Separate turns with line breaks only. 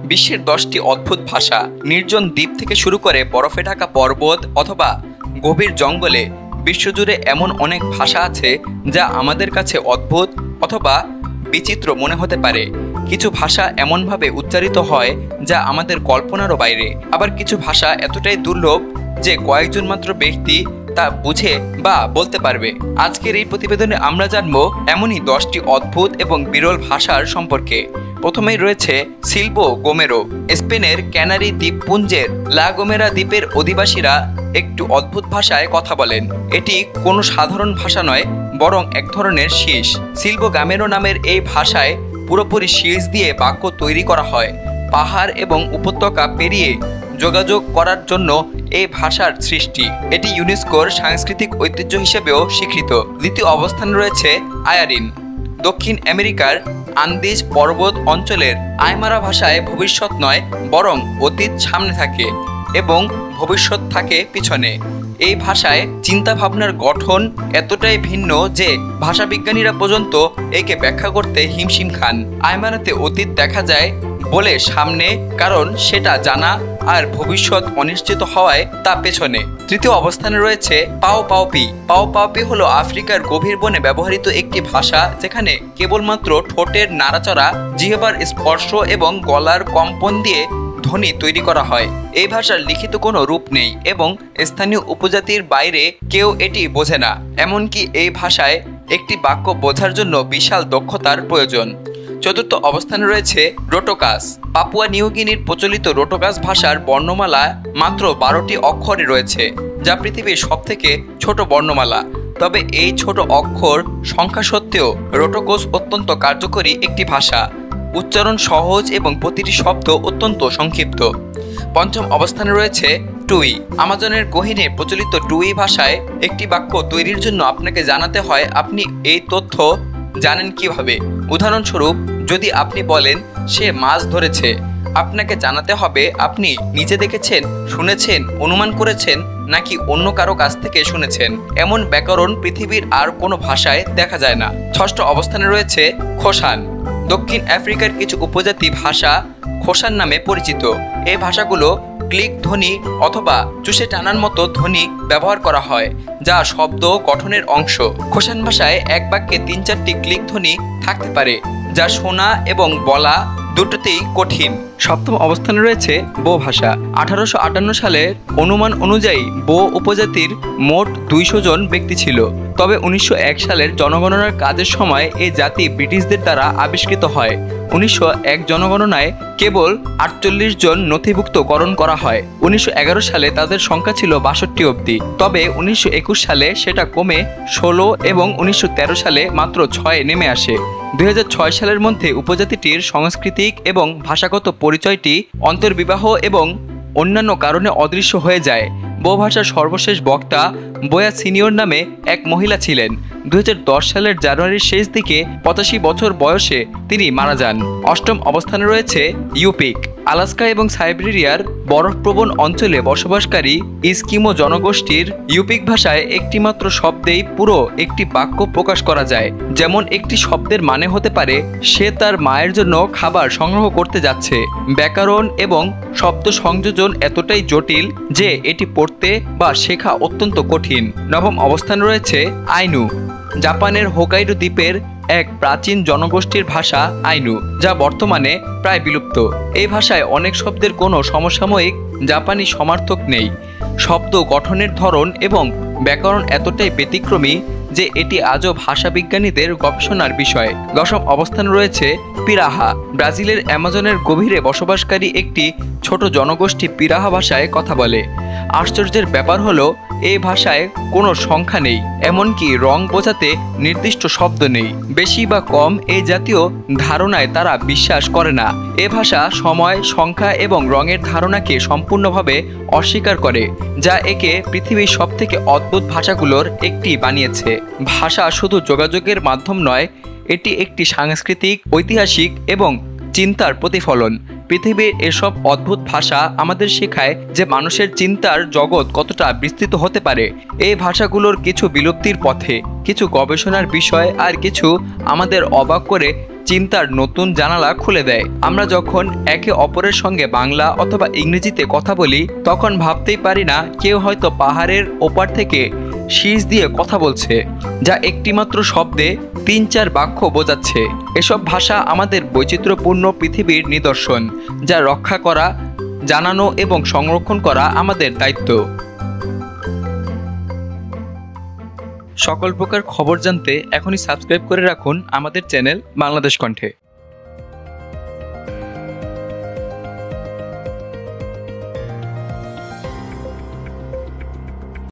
বিশ্বের 10টি অদ্ভুত ভাষা। নির্জন দ্বীপ থেকে শুরু করে বরফে ঢাকা পর্বত অথবা গভীর জঙ্গলে বিশ্বজুড়ে এমন অনেক ভাষা আছে যা আমাদের কাছে অদ্ভুত অথবা বিচিত্র মনে হতে পারে। কিছু ভাষা এমনভাবে উচ্চারিত হয় যা আমাদের কল্পনারও বাইরে, আবার কিছু ভাষা এতটাই দুর্লভ যে কয়েকজন মাত্র ব্যক্তি তা বুঝে বা বলতে পারবে। আজকের এই প্রতিবেদনে আমরা জানব এমনই 10টি অদ্ভুত এবং বিরল ভাষার সম্পর্কে। প্রথমেই রয়েছে সিলবো গোমেরো। স্পেনের ক্যানারি দ্বীপপুঞ্জের লা গোমেরা দ্বীপের অধিবাসীরা একটু অদ্ভুত ভাষায় কথা বলেন। এটি কোনো সাধারণ ভাষা নয়, বরং এক ধরনের শীষ। সিলবো গামেরো নামের এই ভাষায় পুরোপুরি শীষ দিয়ে বাক্য তৈরি করা হয়। পাহাড় এবং উপত্যকা পেরিয়ে যোগাযোগ করার জন্য এই ভাষার সৃষ্টি। এটি ইউনেস্কোর সাংস্কৃতিক ঐতিহ্য হিসেবেও স্বীকৃত। দ্বিতীয় অবস্থানে রয়েছে আয়ারিন। দক্ষিণ আমেরিকার আন্দিজ পর্বত অঞ্চলের আইমারা ভাষায় ভবিষ্যৎ নয়, বরং অতীত সামনে থাকে এবং ভবিষ্যৎ থাকে পিছনে। এই ভাষায় চিন্তাভাবনার গঠন এতটাই ভিন্ন যে ভাষাবিজ্ঞানীরা পর্যন্ত একে ব্যাখ্যা করতে হিমশিম খান। আইমারাতে অতীত দেখা যায় বলে সামনে, কারণ সেটা জানা, আর ভবিষ্যৎ অনিশ্চিত হওয়ায় তা পেছনে। তৃতীয় অবস্থানে রয়েছে পাও পাওপি। পাও পাওপি হলো আফ্রিকার গভীর বনে ব্যবহৃত একটি ভাষা, যেখানে কেবলমাত্র ঠোঁটের নাড়াচাড়া, জিহ্বার স্পর্শ এবং গলার কম্পন দিয়ে ধ্বনি তৈরি করা হয়। এই ভাষার লিখিত কোনো রূপ নেই এবং স্থানীয় উপজাতির বাইরে কেউ এটি বোঝে না। এমনকি এই ভাষায় একটি বাক্য বোঝার জন্য বিশাল দক্ষতার প্রয়োজন। চতুর্থ অবস্থানে রয়েছে রোটোকাস। পাপুয়া নিউগিনির প্রচলিত রোটোকাস ভাষার বর্ণমালা মাত্র 12টি অক্ষরে রয়েছে, যা পৃথিবীর সবথেকে ছোট বর্ণমালা। তবে এই ছোট অক্ষর সংখ্যা সত্ত্বেও রোটোকস অত্যন্ত কার্যকরী একটি ভাষা। উচ্চারণ সহজ এবং প্রতিটি শব্দ অত্যন্ত সংক্ষিপ্ত। পঞ্চম অবস্থানে রয়েছে টুই। আমাজনের গহীনে প্রচলিত টুই ভাষায় একটি বাক্য তৈরির জন্য আপনাকে জানাতে হয় আপনি এই তথ্য জানেন কিভাবে। উদাহরণস্বরূপ, যদি আপনি বলেন সে মাছ ধরেছে, আপনাকে জানাতে হবে আপনি নিজে দেখেছেন, শুনেছেন, অনুমান করেছেন নাকি অন্য কারো কাছ থেকে শুনেছেন। এমন ব্যাকরণ পৃথিবীর আর কোনো ভাষায় দেখা যায় না। ষষ্ঠ অবস্থানে রয়েছে খোসান। দক্ষিণ আফ্রিকার কিছু উপজাতি ভাষা খোসান নামে পরিচিত। এই ভাষাগুলো ক্লিক ধ্বনি অথবা চুষে টানার মতো ধ্বনি ব্যবহার করা হয়, যা শব্দ গঠনের অংশ। খোসান ভাষায় এক বাক্যে 3-4টি ক্লিক ধ্বনি থাকতে পারে, যা শোনা এবং বলা দুটোতেই কঠিন। সপ্তম অবস্থানে রয়েছে বো ভাষা। 1858 সালের অনুমান অনুযায়ী বো উপজাতির মোট 200 জন ব্যক্তি ছিল। তবে 1901 সালের জনগণনার কাজের সময় এই জাতি ব্রিটিশদের দ্বারা আবিষ্কৃত হয়। 1901 জনগণনায় কেবল 48 জন নথিভুক্তকরণ করা হয়। 1911 সালে তাদের সংখ্যা ছিল 62 অবধি। তবে 1921 সালে সেটা কমে 16 এবং 1913 সালে মাত্র 6 নেমে আসে। 2006 সালের মধ্যে উপজাতিটির সাংস্কৃতিক এবং ভাষাগত পরিচয়টি অন্তর্বিবাহ এবং অন্যান্য কারণে অদৃশ্য হয়ে যায়। বো ভাষার সর্বশেষ বক্তা বোয়া সিনিয়র নামে এক মহিলা ছিলেন। 2010 সালের জানুয়ারির শেষ দিকে 85 বছর বয়সে তিনি মারা যান। অষ্টম অবস্থানে রয়েছে ইউপিক। আলাস্কা এবং সাইবেরিয়ার বরফপ্রবণ অঞ্চলে বসবাসকারী ইস্কিমো জনগোষ্ঠীর ইউপিক ভাষায় একটিমাত্র শব্দেই পুরো একটি বাক্য প্রকাশ করা যায়। যেমন একটি শব্দের মানে হতে পারে সে তার মায়ের জন্য খাবার সংগ্রহ করতে যাচ্ছে। ব্যাকরণ এবং শব্দ সংযোজন এতটাই জটিল যে এটি পড়তে বা শেখা অত্যন্ত কঠিন। নবম অবস্থানে রয়েছে আইনু। জাপানের হোকাইডো দ্বীপের এক প্রাচীন জনগোষ্ঠীর ভাষা আইনু, যা বর্তমানে প্রায় বিলুপ্ত। এই ভাষায় অনেক শব্দের কোনো সমসাময়িক জাপানি সমার্থক নেই। শব্দ গঠনের ধরন এবং ব্যাকরণ এতটাই ব্যতিক্রমী যে এটি আজও ভাষাবিজ্ঞানীদের গবেষণার বিষয়। দশম অবস্থানে রয়েছে পিরাহা। ব্রাজিলের অ্যামাজনের গভীরে বসবাসকারী একটি ছোট জনগোষ্ঠী পিরাহা ভাষায় কথা বলে। আশ্চর্যের ব্যাপার হলো এই ভাষায় কোনো সংখ্যা নেই, এমনকি রং বোঝাতে নির্দিষ্ট শব্দ নেই। বেশি বা কম এই জাতীয় ধারণায় তারা বিশ্বাস করে না। এ ভাষা সময়, সংখ্যা এবং রঙের ধারণাকে সম্পূর্ণভাবে অস্বীকার করে, যা একে পৃথিবীর সবথেকে অদ্ভুত ভাষাগুলোর একটি বানিয়েছে। ভাষা শুধু যোগাযোগের মাধ্যম নয়, এটি একটি সাংস্কৃতিক, ঐতিহাসিক এবং চিন্তার প্রতিফলন। পৃথিবীর এসব অদ্ভুত ভাষা আমাদের শেখায় যে মানুষের চিন্তার জগৎ কতটা বিস্তৃত হতে পারে। এই ভাষাগুলোর কিছু বিলুপ্তির পথে, কিছু গবেষণার বিষয়, আর কিছু আমাদের অবাক করে চিন্তার নতুন জানালা খুলে দেয়। আমরা যখন একে অপরের সঙ্গে বাংলা অথবা ইংরেজিতে কথা বলি তখন ভাবতেই পারি না কেউ হয়তো পাহাড়ের ওপার থেকে শীষ দিয়ে কথা বলছে, যা একটিমাত্র শব্দে ৩-৪ বাক্য বোঝাচ্ছে। এসব ভাষা আমাদের বৈচিত্র্যপূর্ণ পৃথিবীর নিদর্শন, যা রক্ষা করা, জানানো এবং সংরক্ষণ করা আমাদের দায়িত্ব। সকল প্রকার খবর জানতে এখনই সাবস্ক্রাইব করে রাখুন আমাদের চ্যানেল বাংলাদেশ কণ্ঠে।